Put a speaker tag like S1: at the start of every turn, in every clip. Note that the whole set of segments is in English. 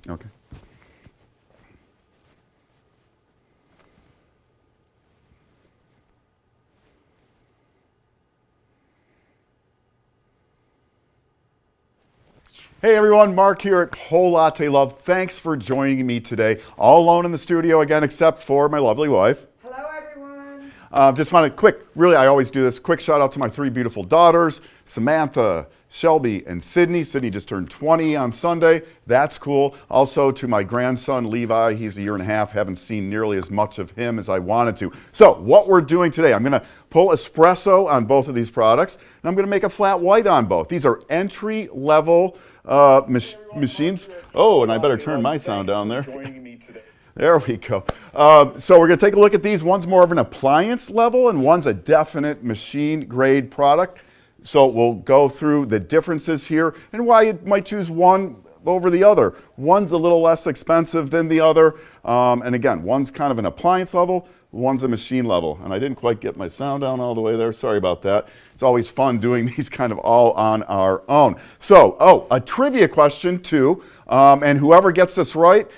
S1: Okay. Hey everyone, Mark here at Whole Latte Love. Thanks for joining me today. All alone in the studio again, except for my lovely wife.
S2: Hello everyone.
S1: Just want to really, I always do this, quick shout out to my three beautiful daughters, Samantha, Shelby, and Sydney. Sydney just turned 20 on Sunday. That's cool. Also to my grandson, Levi. He's a year and a half. Haven't seen nearly as much of him as I wanted to. So what we're doing today, I'm going to pull espresso on both of these products, and I'm going to make a flat white on both. These are entry-level machines. Oh, and I better turn my sound down there. There we go. So we're going to take a look at these. One's more of an appliance level, and one's a definite machine-grade product. So we'll go through the differences here and why you might choose one over the other. One's a little less expensive than the other. And again, one's kind of an appliance level, one's a machine level. And I didn't quite get my sound down all the way there. Sorry about that. It's always fun doing these kind of all on our own. So, a trivia question too. And whoever gets this right,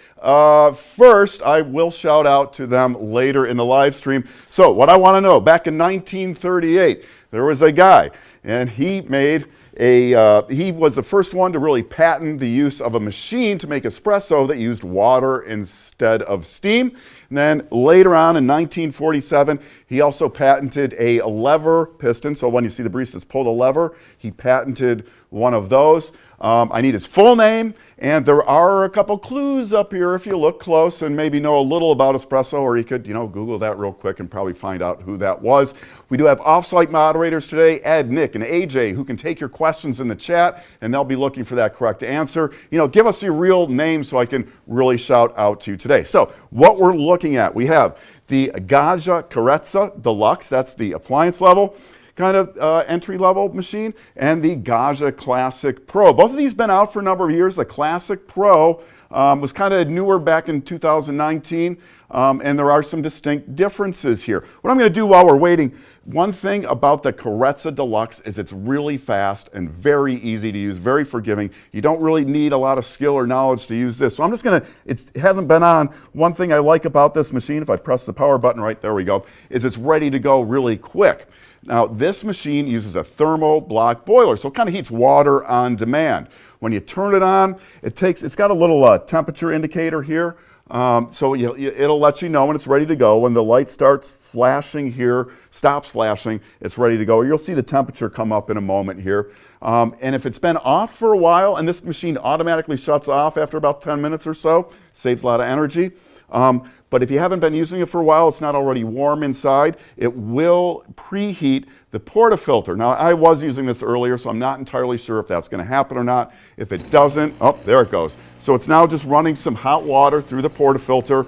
S1: first, I will shout out to them later in the live stream. So what I want to know, back in 1938, there was a guy, and he made he was the first one to really patent the use of a machine to make espresso that used water instead of steam. And then later on in 1947, he also patented a lever piston. So when you see the baristas pull the lever, he patented one of those. I need his full name, and there are a couple clues up here if you look close and maybe know a little about espresso, or you could, Google that real quick and probably find out who that was. We do have off-site moderators today, Ed, Nick, and AJ, who can take your questions in the chat, and they'll be looking for that correct answer. Give us your real name so I can really shout out to you today. So what we're looking at, we have the Gaggia Carezza De LUXE, that's the appliance level kind of entry-level machine, and the Gaggia Classic Pro. Both of these have been out for a number of years. The Classic Pro was kind of newer back in 2019, and there are some distinct differences here. What I'm going to do while we're waiting, one thing about the Carezza De LUXE is it's really fast and very easy to use, very forgiving. You don't really need a lot of skill or knowledge to use this. So I'm just going to, it hasn't been on. One thing I like about this machine, if I press the power button right, there we go, is it's ready to go really quick. Now, this machine uses a thermo block boiler, so it kind of heats water on demand. When you turn it on, it's got a little temperature indicator here, so it'll let you know when it's ready to go. When the light starts flashing here, stops flashing, it's ready to go. You'll see the temperature come up in a moment here. And if it's been off for a while, and this machine automatically shuts off after about 10 minutes or so, saves a lot of energy. But if you haven't been using it for a while, it's not already warm inside, it will preheat the Portafilter. Now, I was using this earlier, so I'm not entirely sure if that's going to happen or not. If it doesn't, oh, there it goes. So it's now just running some hot water through the Portafilter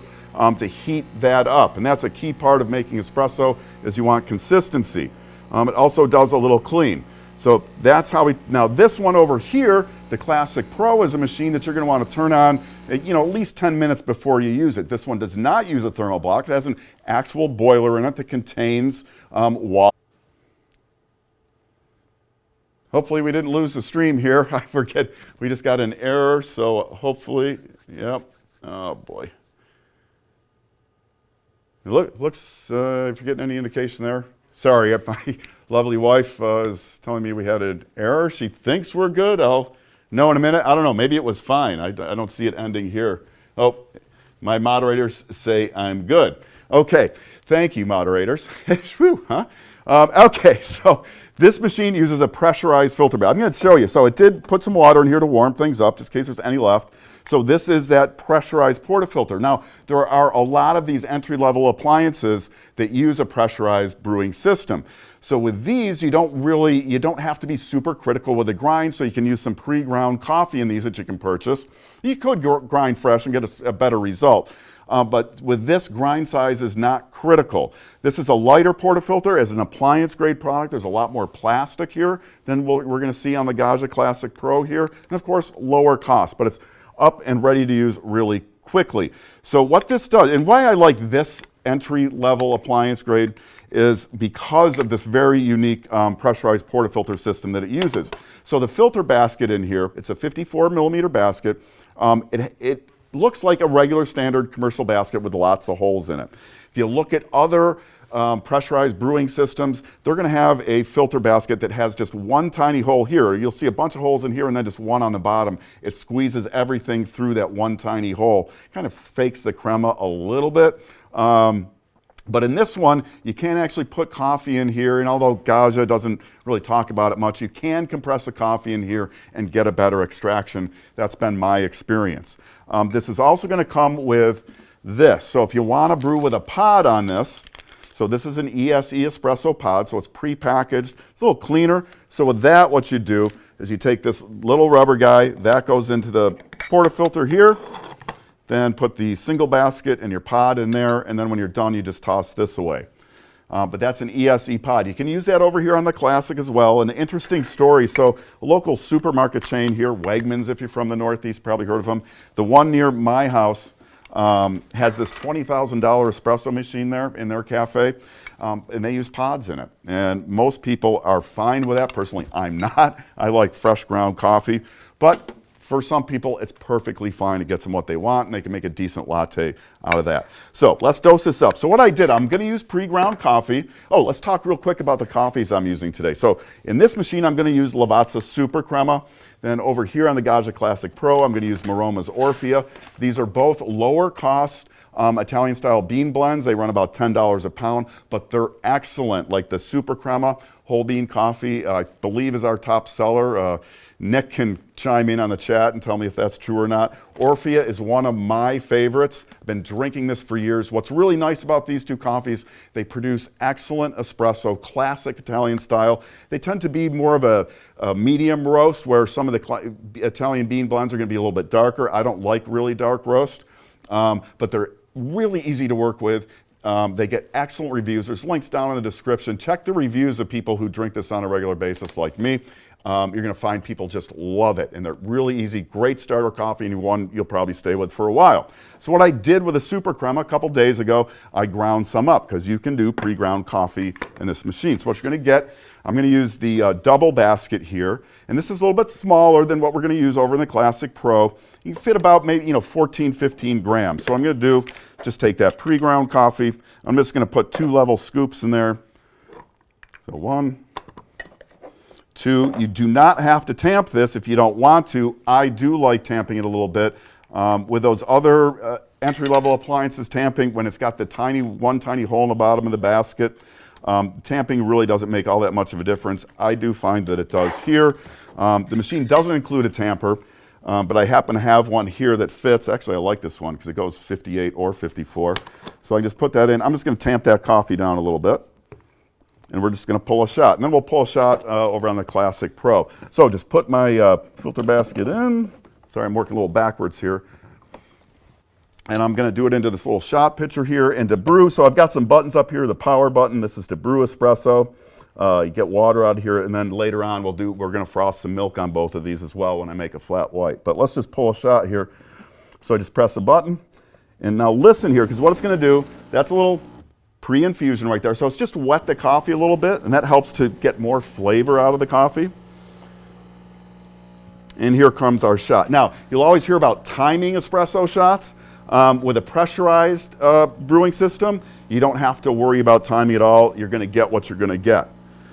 S1: to heat that up. And that's a key part of making espresso, is you want consistency. It also does a little clean. So that's how now this one over here, the Classic Pro, is a machine that you're going to want to turn on, at least 10 minutes before you use it. This one does not use a thermal block. It has an actual boiler in it that contains water. Hopefully we didn't lose the stream here. I forget, we just got an error, so hopefully, yep, oh boy. Looks, if you're getting any indication there, sorry, my lovely wife is telling me we had an error. She thinks we're good. I'll know in a minute. I don't know. Maybe it was fine. I don't see it ending here. Oh, my moderators say I'm good. Okay. Thank you, moderators. Whew, huh? Okay, so this machine uses a pressurized filter bed. I'm going to show you. So it did put some water in here to warm things up, just in case there's any left. So this is that pressurized portafilter. Now, there are a lot of these entry-level appliances that use a pressurized brewing system. So with these, you don't have to be super critical with the grind, so you can use some pre-ground coffee in these that you can purchase. You could grind fresh and get a better result. But with this, grind size is not critical. This is a lighter portafilter. As an appliance-grade product, there's a lot more plastic here than what we're going to see on the Gaggia Classic Pro here. And of course, lower cost, but it's up and ready to use really quickly. So what this does, and why I like this entry-level appliance grade is because of this very unique pressurized portafilter system that it uses. So the filter basket in here, it's a 54 millimeter basket. It looks like a regular standard commercial basket with lots of holes in it. If you look at other pressurized brewing systems, they're going to have a filter basket that has just one tiny hole here. You'll see a bunch of holes in here and then just one on the bottom. It squeezes everything through that one tiny hole. Kind of fakes the crema a little bit. But in this one, you can't actually put coffee in here, and although Gaggia doesn't really talk about it much, you can compress the coffee in here and get a better extraction. That's been my experience. This is also going to come with this. So if you want to brew with a pod on this, so this is an ESE espresso pod, so it's pre-packaged. It's a little cleaner. So with that, what you do is you take this little rubber guy, that goes into the portafilter here, then put the single basket and your pod in there, and then when you're done, you just toss this away. But that's an ESE pod. You can use that over here on the Classic as well. An interesting story, so a local supermarket chain here, Wegmans, if you're from the Northeast, probably heard of them. The one near my house has this $20,000 espresso machine there in their cafe, and they use pods in it. And most people are fine with that. Personally, I'm not. I like fresh ground coffee, but for some people, it's perfectly fine. It gets them what they want, and they can make a decent latte out of that. So let's dose this up. So what I did, I'm going to use pre-ground coffee. Oh, let's talk real quick about the coffees I'm using today. So in this machine, I'm going to use Lavazza Super Crema. Then over here on the Gaza Classic Pro, I'm going to use Maroma's Orphea. These are both lower cost Italian-style bean blends. They run about $10 a pound, but they're excellent. Like the Super Crema whole bean coffee, I believe is our top seller. Nick can chime in on the chat and tell me if that's true or not. Orphea is one of my favorites. I've been drinking this for years. What's really nice about these two coffees, they produce excellent espresso, classic Italian style. They tend to be more of a medium roast, where some of the Italian bean blends are going to be a little bit darker. I don't like really dark roast, but they're really easy to work with. They get excellent reviews. There's links down in the description. Check the reviews of people who drink this on a regular basis like me. You're going to find people just love it, and they're really easy, great starter coffee, and one you'll probably stay with for a while. So what I did with a Super Crema a couple days ago, I ground some up, because you can do pre-ground coffee in this machine. So what you're going to get, I'm going to use the double basket here, and this is a little bit smaller than what we're going to use over in the Classic Pro. You can fit about maybe 14, 15 grams. So what I'm going to do, just take that pre-ground coffee. I'm just going to put 2 level scoops in there. So 1, 2, you do not have to tamp this if you don't want to. I do like tamping it a little bit. With those other entry-level appliances, tamping, when it's got the one tiny hole in the bottom of the basket, tamping really doesn't make all that much of a difference. I do find that it does here. The machine doesn't include a tamper, but I happen to have one here that fits. Actually, I like this one because it goes 58 or 54. So I just put that in. I'm just going to tamp that coffee down a little bit. And we're just going to pull a shot. And then we'll pull a shot over on the Classic Pro. So just put my filter basket in. Sorry, I'm working a little backwards here. And I'm going to do it into this little shot pitcher here and to brew. So I've got some buttons up here. The power button, this is to brew espresso. You get water out of here, and then later on we're going to froth some milk on both of these as well when I make a flat white. But let's just pull a shot here. So I just press a button. And now listen here, because what it's going to do, that's a little pre-infusion right there. So it's just wet the coffee a little bit, and that helps to get more flavor out of the coffee. And here comes our shot. Now, you'll always hear about timing espresso shots. With a pressurized brewing system, you don't have to worry about timing at all. You're going to get what you're going to get.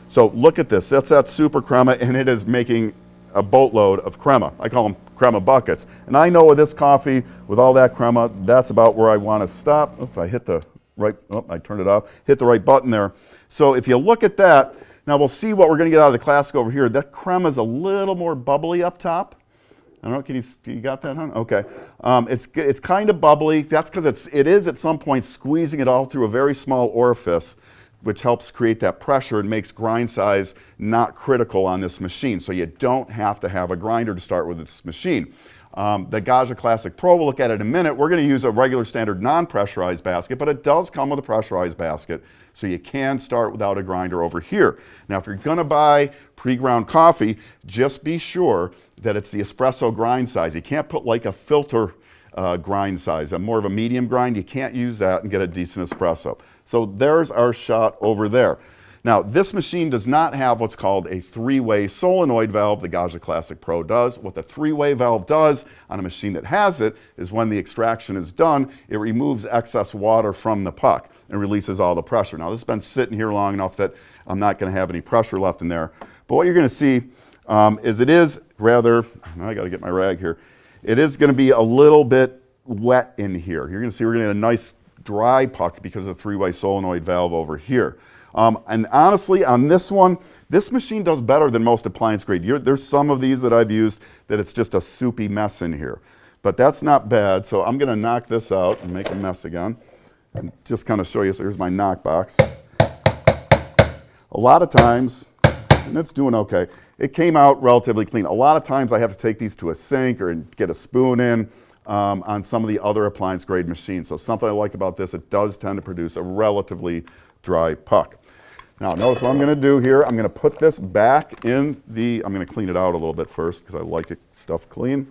S1: So look at this. That's that Super Crema, and it is making a boatload of crema. I call them crema buckets. And I know with this coffee, with all that crema, that's about where I want to stop. If I hit the right, oh, I turned it off, hit the right button there. So if you look at that, now we'll see what we're going to get out of the Classic over here. That crema is a little more bubbly up top. I don't know, you got that, huh? Okay. It's kind of bubbly. That's because it is at some point squeezing it all through a very small orifice, which helps create that pressure and makes grind size not critical on this machine. So you don't have to have a grinder to start with this machine. The Gaza Classic Pro, we'll look at it in a minute. We're going to use a regular standard non-pressurized basket, but it does come with a pressurized basket, so you can start without a grinder over here. Now, if you're going to buy pre-ground coffee, just be sure that it's the espresso grind size. You can't put like a filter grind size. More of a medium grind, you can't use that and get a decent espresso. So there's our shot over there. Now, this machine does not have what's called a three-way solenoid valve. The Gaza Classic Pro does. What the three-way valve does on a machine that has it is when the extraction is done, it removes excess water from the puck and releases all the pressure. Now, this has been sitting here long enough that I'm not going to have any pressure left in there. But what you're going to see is it is rather, I got to get my rag here, it is going to be a little bit wet in here. You're going to see we're going to get a nice dry puck because of the three-way solenoid valve over here. And honestly, on this one, this machine does better than most appliance grade. There's some of these that I've used that it's just a soupy mess in here. But that's not bad, so I'm going to knock this out and make a mess again. And just kind of show you, so here's my knock box. A lot of times, and it's doing okay, it came out relatively clean. A lot of times I have to take these to a sink or get a spoon in on some of the other appliance grade machines. So something I like about this, it does tend to produce a relatively dry puck. Now notice what I'm going to do here. I'm going to put this back in the, I'm going to clean it out a little bit first because I like it stuff clean.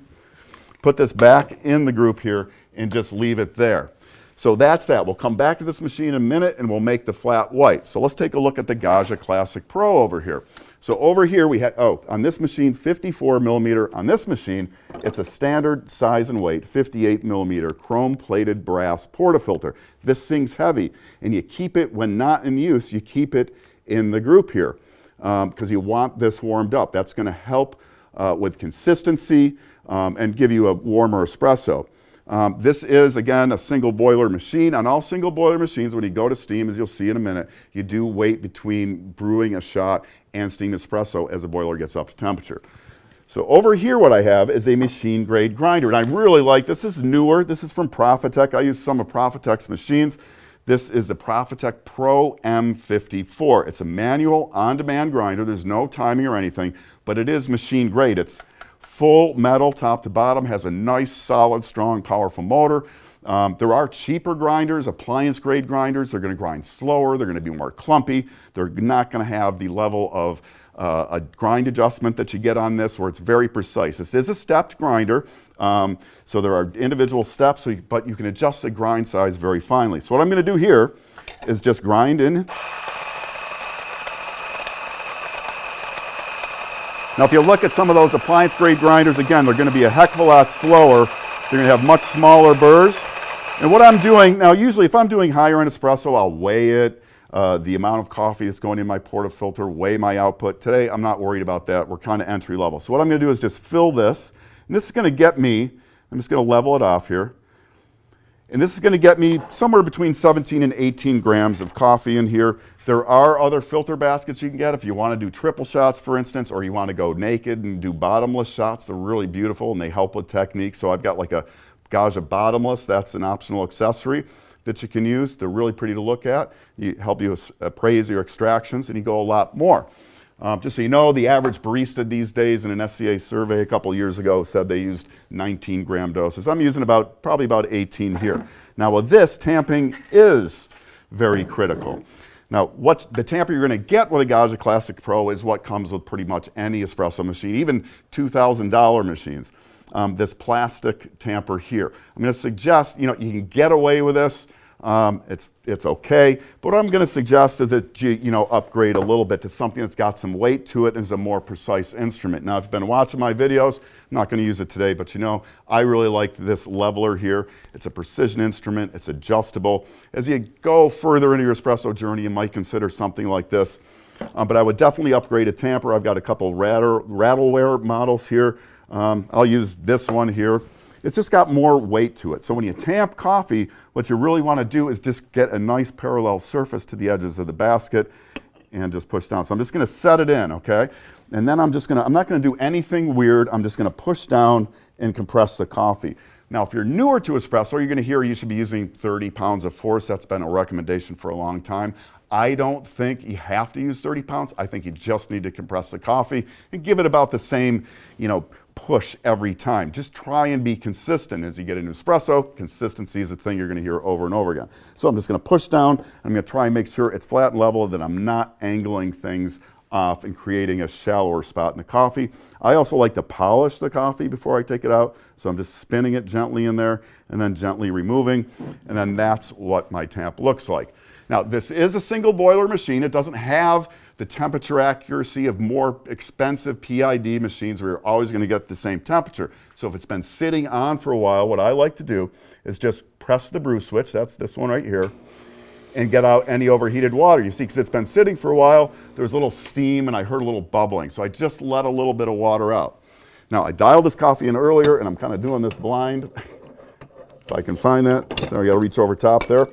S1: Put this back in the group here and just leave it there. So that's that. We'll come back to this machine in a minute and we'll make the flat white. So let's take a look at the Gaggia Classic Pro over here. So over here we have, on this machine, 54 millimeter. On this machine, it's a standard size and weight, 58 millimeter chrome plated brass portafilter. This thing's heavy, and you keep it, when not in use, you keep it in the group here because you want this warmed up. That's going to help with consistency and give you a warmer espresso. This is, again, a single boiler machine. On all single boiler machines, when you go to steam, as you'll see in a minute, you do wait between brewing a shot and steam espresso as the boiler gets up to temperature. So over here what I have is a machine grade grinder, and I really like this. This is newer. This is from Profitec. I use some of Profitec's machines. This is the Profitec Pro M54. It's a manual on-demand grinder. There's no timing or anything, but it is machine grade. It's full metal top to bottom, has a nice, solid, strong, powerful motor. There are cheaper grinders, appliance grade grinders. They're going to grind slower. They're going to be more clumpy. They're not going to have the level of a grind adjustment that you get on this where it's very precise. This is a stepped grinder, so there are individual steps, but you can adjust the grind size very finely. So what I'm going to do here is just grind in. Now if you look at some of those appliance grade grinders, again, they're going to be a heck of a lot slower. They're going to have much smaller burrs. And what I'm doing, now usually if I'm doing higher end espresso, I'll weigh it, the amount of coffee that's going in my portafilter, weigh my output. Today, I'm not worried about that. We're kind of entry level. So what I'm going to do is just fill this. And this is going to get me, I'm just going to level it off here. And this is going to get me somewhere between 17 and 18 grams of coffee in here. There are other filter baskets you can get if you want to do triple shots, for instance, or you want to go naked and do bottomless shots. They're really beautiful and they help with technique. So I've got like a Gaggia bottomless. That's an optional accessory that you can use. They're really pretty to look at. You help you appraise your extractions and you go a lot more. Just so you know, the average barista these days in an SCA survey a couple years ago said they used 19 gram doses. I'm using probably about 18 here. Now with this, tamping is very critical. Now, what the tamper you're going to get with a Gaggia Classic Pro is what comes with pretty much any espresso machine, even $2,000 machines. This plastic tamper here. I'm going to suggest, you can get away with this. It's okay, but what I'm going to suggest is that you upgrade a little bit to something that's got some weight to it and is a more precise instrument. Now, if you've been watching my videos, I'm not going to use it today, but I really like this leveler here. It's a precision instrument. It's adjustable. As you go further into your espresso journey, you might consider something like this. But I would definitely upgrade a tamper. I've got a couple rattleware models here. I'll use this one here. It's just got more weight to it. So when you tamp coffee, what you really want to do is just get a nice parallel surface to the edges of the basket and just push down. So I'm just going to set it in, okay? And then I'm not going to do anything weird. I'm just going to push down and compress the coffee. Now, if you're newer to espresso, you're going to hear you should be using 30 pounds of force. That's been a recommendation for a long time. I don't think you have to use 30 pounds. I think you just need to compress the coffee and give it about the same, push every time. Just try and be consistent as you get into espresso. Consistency is a thing you're going to hear over and over again. So I'm just going to push down. I'm going to try and make sure it's flat and level, that I'm not angling things off and creating a shallower spot in the coffee. I also like to polish the coffee before I take it out, so I'm just spinning it gently in there and then gently removing, and then that's what my tamp looks like. Now, this is a single boiler machine. It doesn't have the temperature accuracy of more expensive PID machines where you're always going to get the same temperature. So if it's been sitting on for a while, what I like to do is just press the brew switch, that's this one right here, and get out any overheated water. You see, because it's been sitting for a while, there was a little steam and I heard a little bubbling. So I just let a little bit of water out. Now, I dialed this coffee in earlier, and I'm kind of doing this blind. If I can find that. So I got to reach over top there.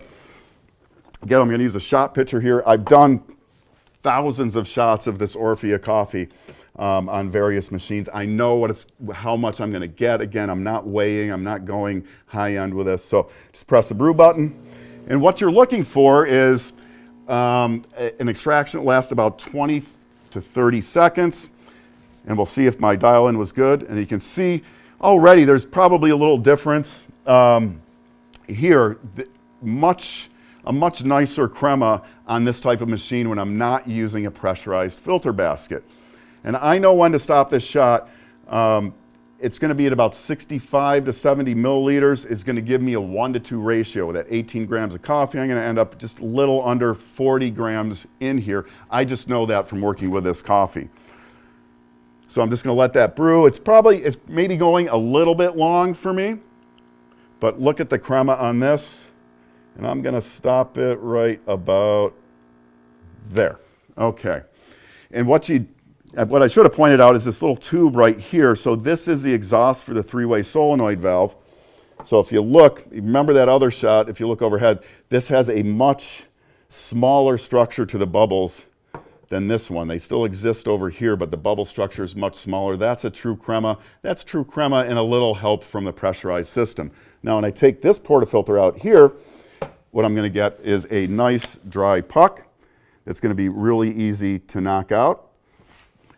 S1: Again, I'm going to use a shot pitcher here. I've done thousands of shots of this Orphea coffee on various machines. I know how much I'm going to get. Again, I'm not weighing. I'm not going high end with this. So just press the brew button. And what you're looking for is an extraction that lasts about 20 to 30 seconds. And we'll see if my dial-in was good. And you can see already there's probably a little difference here. A much nicer crema on this type of machine when I'm not using a pressurized filter basket. And I know when to stop this shot. It's going to be at about 65 to 70 milliliters. It's going to give me a 1-to-2 ratio. With that 18 grams of coffee, I'm going to end up just a little under 40 grams in here. I just know that from working with this coffee. So I'm just going to let that brew. It's maybe going a little bit long for me, but look at the crema on this. And I'm going to stop it right about there. Okay. And what I should have pointed out is this little tube right here. So this is the exhaust for the three-way solenoid valve. So if you look, remember that other shot, if you look overhead, this has a much smaller structure to the bubbles than this one. They still exist over here, but the bubble structure is much smaller. That's a true crema. That's true crema and a little help from the pressurized system. Now, when I take this portafilter out here, what I'm going to get is a nice dry puck that's going to be really easy to knock out.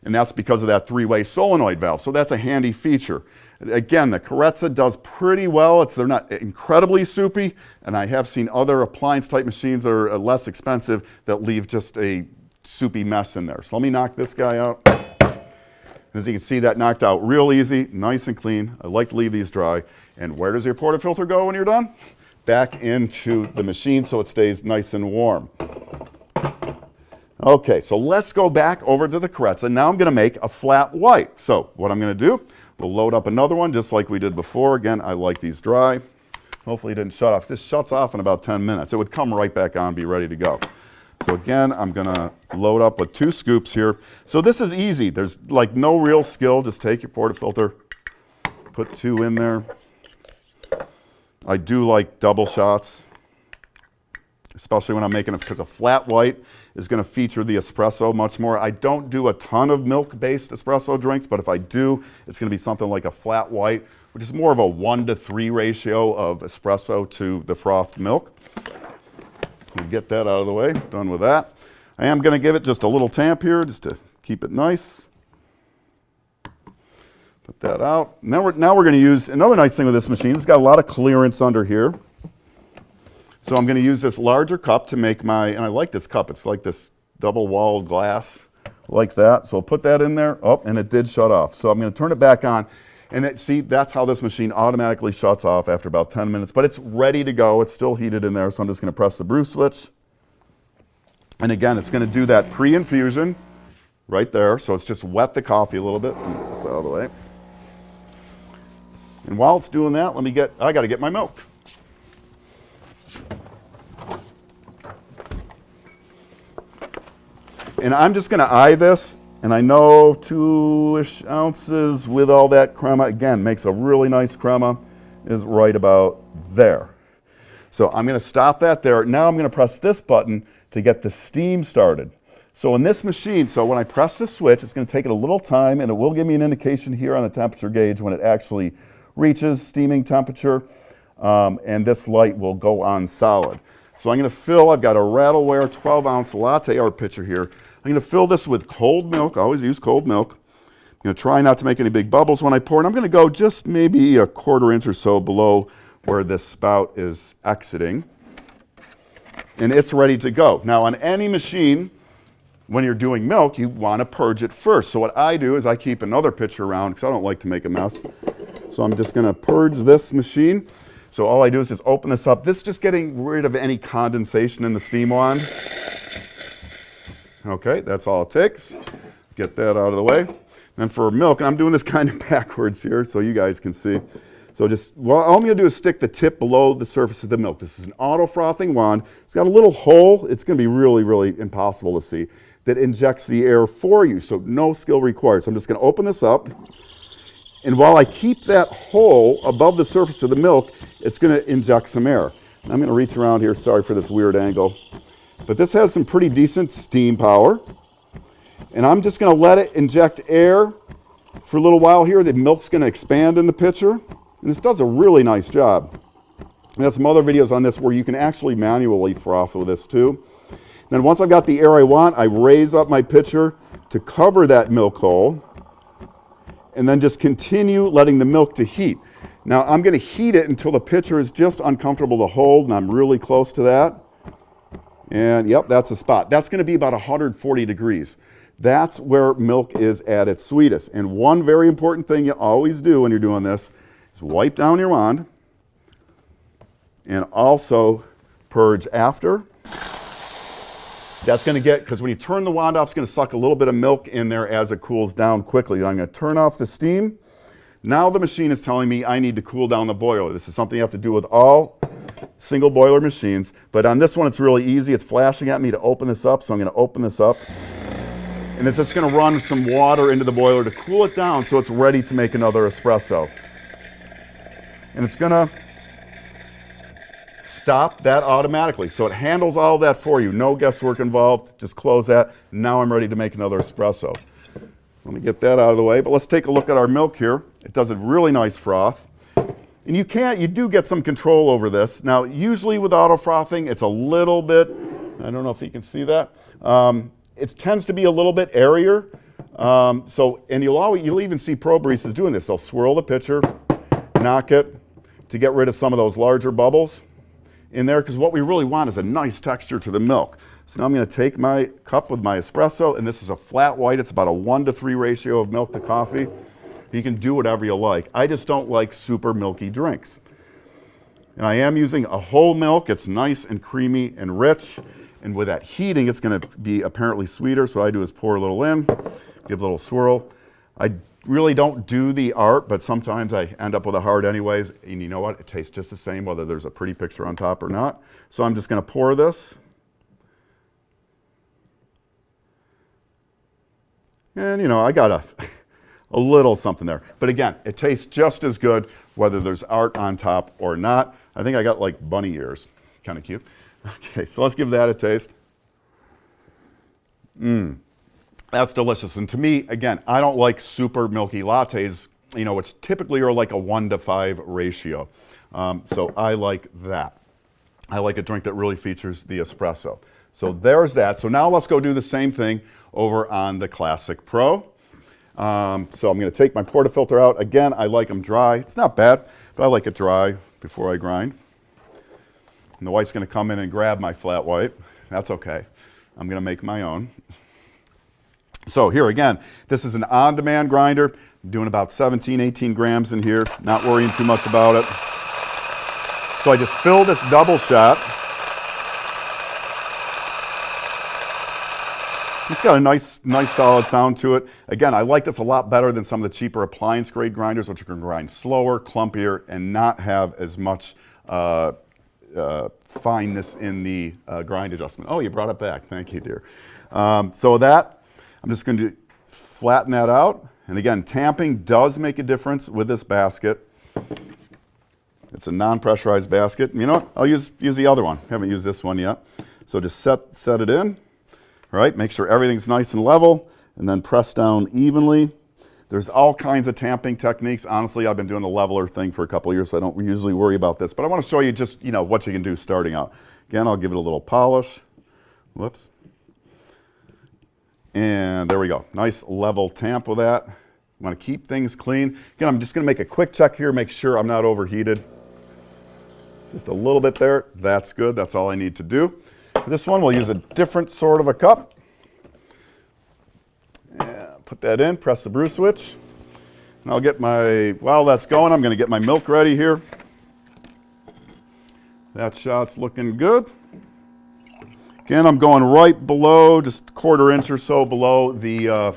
S1: And that's because of that three-way solenoid valve. So that's a handy feature. Again, the Carezza does pretty well. They're not incredibly soupy, and I have seen other appliance-type machines that are less expensive that leave just a soupy mess in there. So let me knock this guy out. As you can see, that knocked out real easy, nice and clean. I like to leave these dry. And where does your portafilter go when you're done? Back into the machine so it stays nice and warm. Okay, so let's go back over to the Carezza. Now I'm going to make a flat white. So what I'm going to do, we'll load up another one just like we did before. Again, I like these dry. Hopefully it didn't shut off. This shuts off in about 10 minutes. It would come right back on, be ready to go. So again, I'm going to load up with 2 scoops here. So this is easy. There's like no real skill. Just take your portafilter, put 2 in there. I do like double shots, especially when I'm making it, because a flat white is going to feature the espresso much more. I don't do a ton of milk-based espresso drinks, but if I do, it's going to be something like a flat white, which is more of a 1-to-3 ratio of espresso to the frothed milk. We'll get that out of the way, done with that. I am going to give it just a little tamp here, just to keep it nice. Put that out. Now we're going to use, another nice thing with this machine, it's got a lot of clearance under here. So I'm going to use this larger cup to make and I like this cup, it's like this double-walled glass, like that. So I'll put that in there, and it did shut off. So I'm going to turn it back on, and see, that's how this machine automatically shuts off after about 10 minutes, but it's ready to go. It's still heated in there, so I'm just going to press the brew switch. And again, it's going to do that pre-infusion right there, so it's just wet the coffee a little bit. Get this out of the way. And while it's doing that, I got to get my milk. And I'm just going to eye this, and I know 2-ish ounces with all that crema, again, makes a really nice crema, is right about there. So I'm going to stop that there. Now I'm going to press this button to get the steam started. So in this machine, so when I press the switch, it's going to take it a little time, and it will give me an indication here on the temperature gauge when it actually reaches steaming temperature, and this light will go on solid. So I'm going to fill, I've got a Rattleware 12-ounce latte art pitcher here. I'm going to fill this with cold milk. I always use cold milk. I'm going to try not to make any big bubbles when I pour, and I'm going to go just maybe a 1/4 inch or so below where this spout is exiting. And it's ready to go. Now on any machine, when you're doing milk, you want to purge it first. So what I do is I keep another pitcher around because I don't like to make a mess. So I'm just going to purge this machine. So all I do is just open this up. This is just getting rid of any condensation in the steam wand. Okay, that's all it takes. Get that out of the way. Then for milk, and I'm doing this kind of backwards here so you guys can see. So just, well, all I'm going to do is stick the tip below the surface of the milk. This is an auto frothing wand. It's got a little hole. It's going to be really, really impossible to see, that injects the air for you. So no skill required. So I'm just going to open this up. And while I keep that hole above the surface of the milk, it's going to inject some air. And I'm going to reach around here. Sorry for this weird angle. But this has some pretty decent steam power. And I'm just going to let it inject air for a little while here. The milk's going to expand in the pitcher. And this does a really nice job. I have some other videos on this where you can actually manually froth with this too. Then once I've got the air I want, I raise up my pitcher to cover that milk hole. And then just continue letting the milk to heat. Now I'm going to heat it until the pitcher is just uncomfortable to hold, and I'm really close to that. And yep, that's a spot. That's going to be about 140 degrees. That's where milk is at its sweetest. And one very important thing you always do when you're doing this is wipe down your wand and also purge after. That's going to get, because when you turn the wand off, it's going to suck a little bit of milk in there as it cools down quickly. I'm going to turn off the steam. Now the machine is telling me I need to cool down the boiler. This is something you have to do with all single boiler machines. But on this one, it's really easy. It's flashing at me to open this up, so I'm going to open this up. And it's just going to run some water into the boiler to cool it down so it's ready to make another espresso. And it's going to stop that automatically. So it handles all that for you. No guesswork involved. Just close that. Now I'm ready to make another espresso. Let me get that out of the way. But let's take a look at our milk here. It does a really nice froth. And you do get some control over this. Now, usually with auto frothing, it's a little bit, I don't know if you can see that. It tends to be a little bit airier. And you'll even see pro baristas doing this. They'll swirl the pitcher, knock it to get rid of some of those larger bubbles in there, because what we really want is a nice texture to the milk. So now I'm going to take my cup with my espresso, and this is a flat white. It's about a 1-to-3 ratio of milk to coffee. You can do whatever you like. I just don't like super milky drinks. And I am using a whole milk. It's nice and creamy and rich. And with that heating, it's going to be apparently sweeter. So what I do is pour a little in, give a little swirl. I really don't do the art, but sometimes I end up with a heart anyways. And you know what? It tastes just the same whether there's a pretty picture on top or not. So I'm just going to pour this. And, you know, I got a little something there. But again, it tastes just as good whether there's art on top or not. I think I got like bunny ears. Kind of cute. Okay, so let's give that a taste. That's delicious. And to me, again, I don't like super milky lattes, you know, which typically are like a 1-to-5 ratio. So I like that. I like a drink that really features the espresso. So there's that. So now let's go do the same thing over on the Classic Pro. So I'm going to take my Portafilter out. Again, I like them dry. It's not bad, but I like it dry before I grind. And the wife's going to come in and grab my flat white. That's okay. I'm going to make my own. So here again, this is an on-demand grinder. I'm doing about 17, 18 grams in here. Not worrying too much about it. So I just fill this double shot. It's got a nice solid sound to it. Again, I like this a lot better than some of the cheaper appliance grade grinders, which you can grind slower, clumpier, and not have as much fineness in the grind adjustment. Oh, you brought it back. Thank you, dear. So that, I'm just going to flatten that out. And again, tamping does make a difference with this basket. It's a non-pressurized basket. You know what? I'll use the other one. Haven't used this one yet. So just set it in. Right, make sure everything's nice and level, and then press down evenly. There's all kinds of tamping techniques. Honestly, I've been doing the leveler thing for a couple of years, so I don't usually worry about this. But I want to show you just, you know, what you can do starting out. Again, I'll give it a little polish. Whoops. And there we go. Nice level tamp with that. I want to keep things clean. Again, I'm just going to make a quick check here, make sure I'm not overheated. Just a little bit there. That's good. That's all I need to do. For this one, we'll use a different sort of a cup. put that in, press the brew switch. And I'll get my, while that's going, I'm going to get my milk ready here. That shot's looking good. Again, I'm going right below, just a 1/4 inch or so below the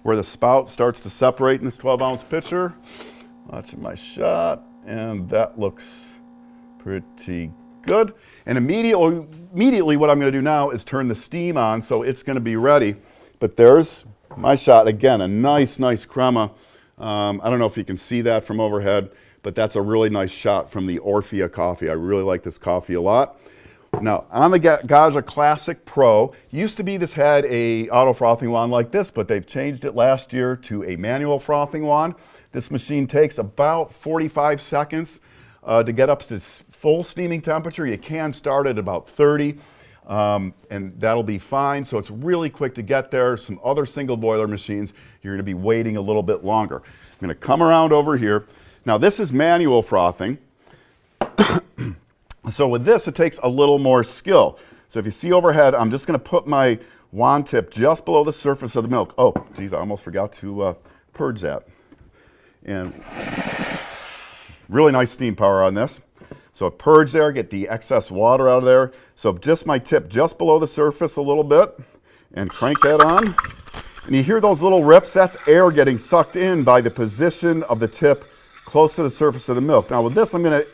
S1: where the spout starts to separate in this 12-ounce pitcher. Watching my shot, and that looks pretty good. And immediately what I'm going to do now is turn the steam on, so it's going to be ready. But there's my shot. Again, a nice crema. I don't know if you can see that from overhead, but that's a really nice shot from the Orphea coffee. I really like this coffee a lot. Now, on the Gaza Classic Pro, used to be this had a auto frothing wand like this, but they've changed it last year to a manual frothing wand. This machine takes about 45 seconds to get up to full steaming temperature. You can start at about 30, and that'll be fine. So it's really quick to get there. Some other single boiler machines, you're going to be waiting a little bit longer. I'm going to come around over here. Now, this is manual frothing. So with this, it takes a little more skill. So if you see overhead, I'm just going to put my wand tip just below the surface of the milk. Oh, geez, I almost forgot to purge that. And really nice steam power on this. So purge there, get the excess water out of there. So just my tip just below the surface a little bit, and crank that on. And you hear those little rips? That's air getting sucked in by the position of the tip close to the surface of the milk. Now with this, I'm going to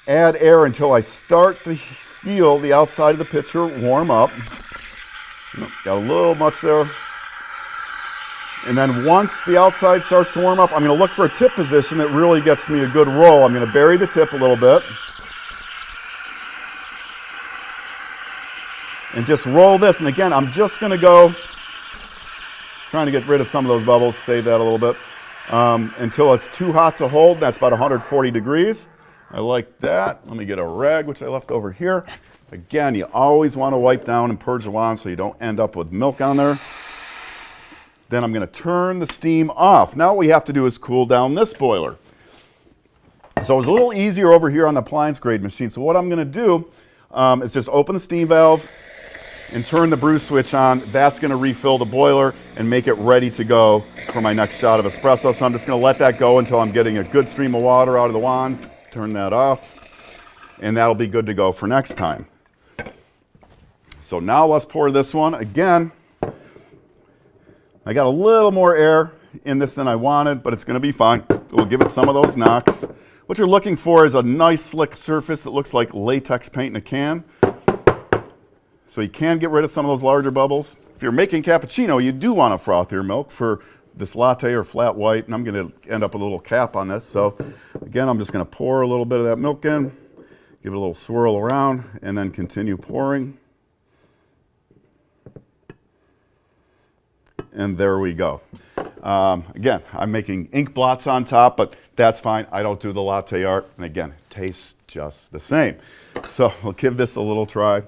S1: add air until I start to feel the outside of the pitcher warm up. Got a little much there. And then once the outside starts to warm up, I'm going to look for a tip position that really gets me a good roll. I'm going to bury the tip a little bit. And just roll this. And again, I'm just going to go, trying to get rid of some of those bubbles, save that a little bit, until it's too hot to hold. That's about 140 degrees. I like that. Let me get a rag, which I left over here. Again, you always want to wipe down and purge the wand so you don't end up with milk on there. Then I'm going to turn the steam off. Now what we have to do is cool down this boiler. So it's a little easier over here on the appliance grade machine. So what I'm going to do is just open the steam valve and turn the brew switch on. That's going to refill the boiler and make it ready to go for my next shot of espresso. So I'm just going to let that go until I'm getting a good stream of water out of the wand. Turn that off, and that'll be good to go for next time. So now let's pour this one. Again, I got a little more air in this than I wanted, but it's going to be fine. We'll give it some of those knocks. What you're looking for is a nice slick surface that looks like latex paint in a can. So you can get rid of some of those larger bubbles. If you're making cappuccino, you do want to froth your milk for this latte or flat white, and I'm going to end up with a little cap on this. So again, I'm just going to pour a little bit of that milk in, give it a little swirl around, and then continue pouring. And there we go. Again, I'm making ink blots on top, but that's fine. I don't do the latte art. And again, it tastes just the same. So we'll give this a little try.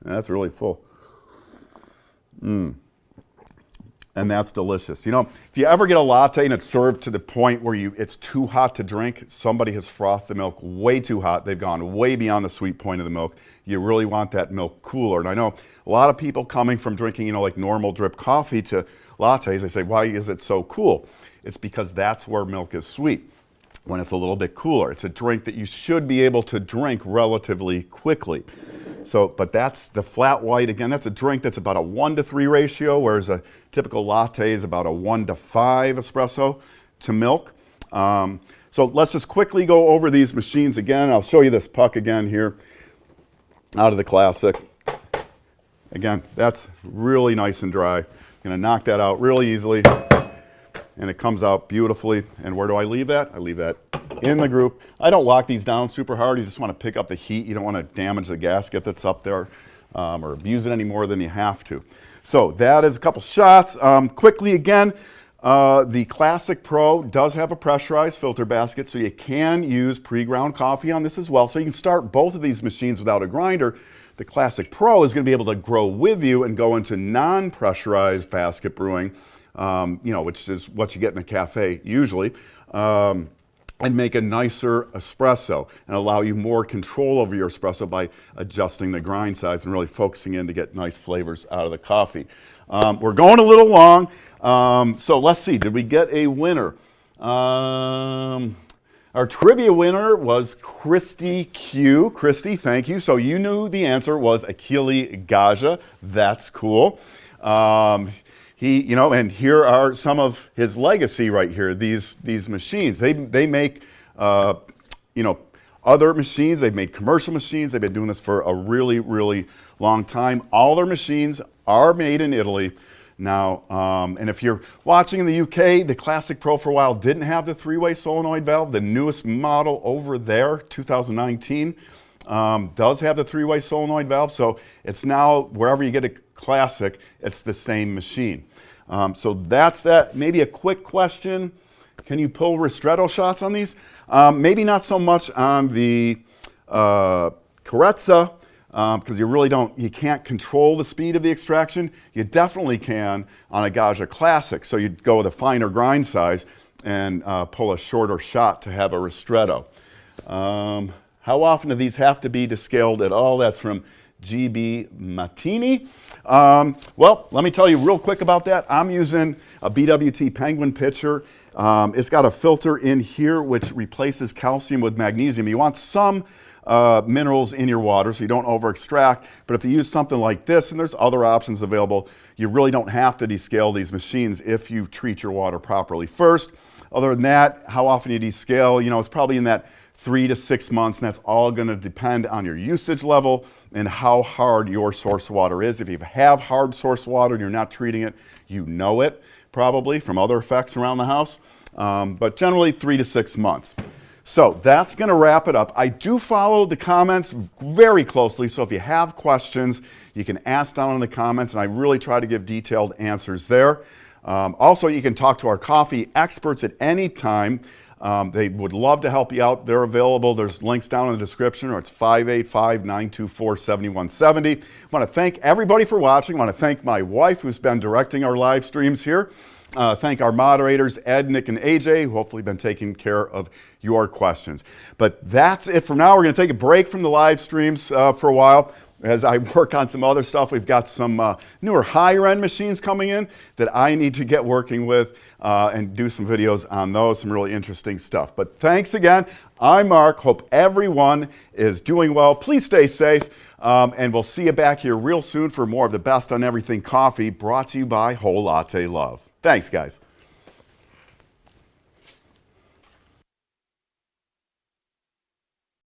S1: And that's really full. And that's delicious. You know, if you ever get a latte and it's served to the point where it's too hot to drink, somebody has frothed the milk way too hot. They've gone way beyond the sweet point of the milk. You really want that milk cooler. And I know a lot of people coming from drinking, you know, like normal drip coffee to lattes, they say, why is it so cool? It's because that's where milk is sweet, when it's a little bit cooler. It's a drink that you should be able to drink relatively quickly. So, but that's the flat white. Again, that's a drink that's about a 1-to-3 ratio, whereas a typical latte is about a 1-to-5 espresso to milk. So let's just quickly go over these machines again. I'll show you this puck again here out of the Classic. Again, that's really nice and dry. I'm going to knock that out really easily, and it comes out beautifully. And where do I leave that? I leave that in the group. I don't lock these down super hard. You just want to pick up the heat. You don't want to damage the gasket that's up there or abuse it any more than you have to. So that is a couple shots. Quickly again, the Classic Pro does have a pressurized filter basket, so you can use pre-ground coffee on this as well. So you can start both of these machines without a grinder. The Classic Pro is going to be able to grow with you and go into non-pressurized basket brewing, you know, which is what you get in a cafe usually. And make a nicer espresso and allow you more control over your espresso by adjusting the grind size and really focusing in to get nice flavors out of the coffee. We're going a little long, so let's see. Did we get a winner? Our trivia winner was Christy Q. Christy, thank you. So you knew the answer was Achille Gaggia. That's cool. And here are some of his legacy right here. These machines. They make, other machines. They've made commercial machines. They've been doing this for a really, really long time. All their machines are made in Italy. Now, and if you're watching in the UK, the Classic Pro for a while didn't have the three-way solenoid valve. The newest model over there, 2019, does have the three-way solenoid valve. So it's now, wherever you get a Classic, it's the same machine. So that's that. Maybe a quick question. Can you pull ristretto shots on these? Maybe not so much on the Carezza, because you can't control the speed of the extraction. You definitely can on a Gaggia Classic. So you'd go with a finer grind size and pull a shorter shot to have a ristretto. How often do these have to be descaled at all? That's from GB Matini. Well, let me tell you real quick about that. I'm using a BWT Penguin pitcher. It's got a filter in here which replaces calcium with magnesium. You want some minerals in your water so you don't over extract, but if you use something like this, and there's other options available, you really don't have to descale these machines if you treat your water properly first. Other than that, how often you descale, it's probably in that 3 to 6 months, and that's all going to depend on your usage level and how hard your source water is. If you have hard source water and you're not treating it, you know it probably from other effects around the house, but generally 3 to 6 months. So that's going to wrap it up. I do follow the comments very closely, so if you have questions, you can ask down in the comments, and I really try to give detailed answers there. Also, you can talk to our coffee experts at any time. They would love to help you out. They're available. There's links down in the description, or it's 585-924-7170. I want to thank everybody for watching. I want to thank my wife, who's been directing our live streams here. Thank our moderators, Ed, Nick, and AJ, who hopefully been taking care of your questions. But that's it for now. We're going to take a break from the live streams for a while. As I work on some other stuff, we've got some newer higher-end machines coming in that I need to get working with and do some videos on those, some really interesting stuff. But thanks again. I'm Mark. Hope everyone is doing well. Please stay safe, and we'll see you back here real soon for more of the best on everything coffee, brought to you by Whole Latte Love. Thanks, guys.